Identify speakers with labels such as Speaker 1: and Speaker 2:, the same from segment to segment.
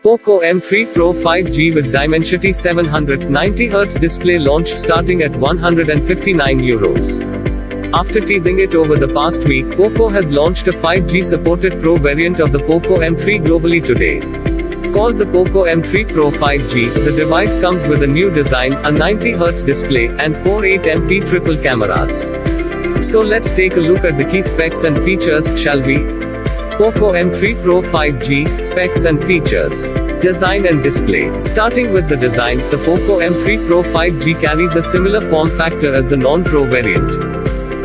Speaker 1: Poco M3 Pro 5G with Dimensity 790Hz display launched starting at €159. After teasing it over the past week, Poco has launched a 5G supported Pro variant of the Poco M3 globally today. Called the Poco M3 Pro 5G, the device comes with a new design, a 90Hz display, and 4 8MP triple cameras. So let's take a look at the key specs and features, shall we? Poco M3 Pro 5G, specs and features. Design and display. Starting with the design, the Poco M3 Pro 5G carries a similar form factor as the non-Pro variant.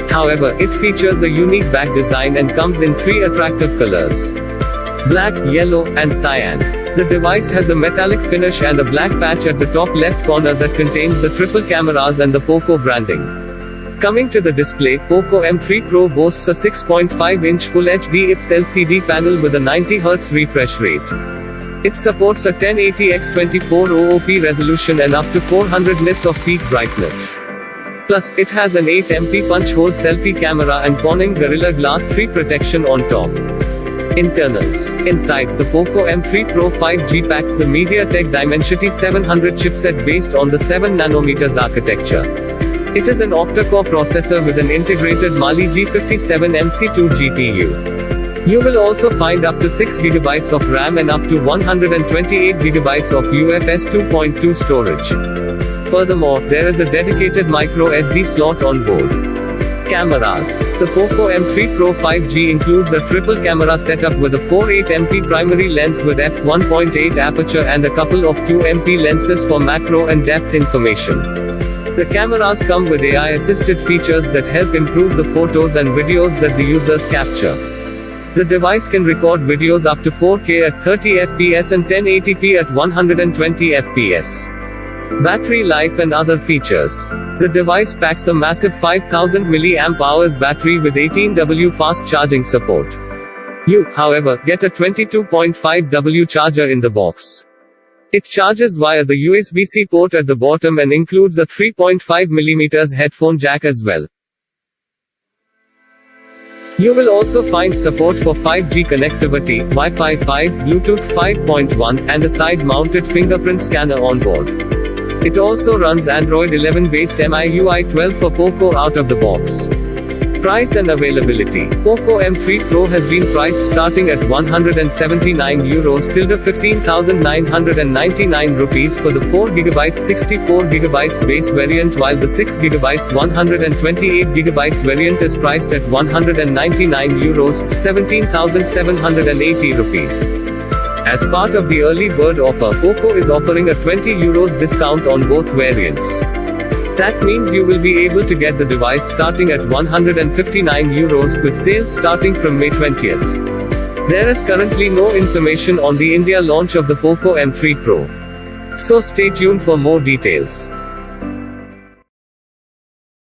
Speaker 1: However, it features a unique back design and comes in 3 attractive colors: black, yellow, and cyan. The device has a metallic finish and a black patch at the top left corner that contains the triple cameras and the Poco branding. Coming to the display, Poco M3 Pro boasts a 6.5-inch Full HD IPS LCD panel with a 90Hz refresh rate. It supports a 1080x2400p resolution and up to 400 nits of peak brightness. Plus, it has an 8MP punch-hole selfie camera and Corning Gorilla Glass 3 protection on top. Internals. Inside, the Poco M3 Pro 5G packs the MediaTek Dimensity 700 chipset based on the 7nm architecture. It is an octa-core processor with an integrated Mali G57MC2 GPU. You will also find up to 6GB of RAM and up to 128GB of UFS 2.2 storage. Furthermore, there is a dedicated micro SD slot on board. Cameras. The Poco M3 Pro 5G includes a triple camera setup with a 4 8MP primary lens with f1.8 aperture and a couple of 2MP lenses for macro and depth information. The cameras come with AI-assisted features that help improve the photos and videos that the users capture. The device can record videos up to 4K at 30fps and 1080p at 120fps. Battery life and other features. The device packs a massive 5000 mAh battery with 18W fast charging support. You, however, get a 22.5W charger in the box. It charges via the USB-C port at the bottom and includes a 3.5mm headphone jack as well. You will also find support for 5G connectivity, Wi-Fi 5, Bluetooth 5.1, and a side-mounted fingerprint scanner on board. It also runs Android 11-based MIUI 12 for Poco out of the box. Price and availability. Poco M3 Pro has been priced starting at €179 till 15,999 rupees for the 4GB 64GB base variant, while the 6GB 128GB variant is priced at €199, 17,780 rupees. As part of the early bird offer, Poco is offering a €20 discount on both variants. That means you will be able to get the device starting at €159, with sales starting from May 20th. There is currently no information on the India launch of the Poco M3 Pro. So stay tuned for more details.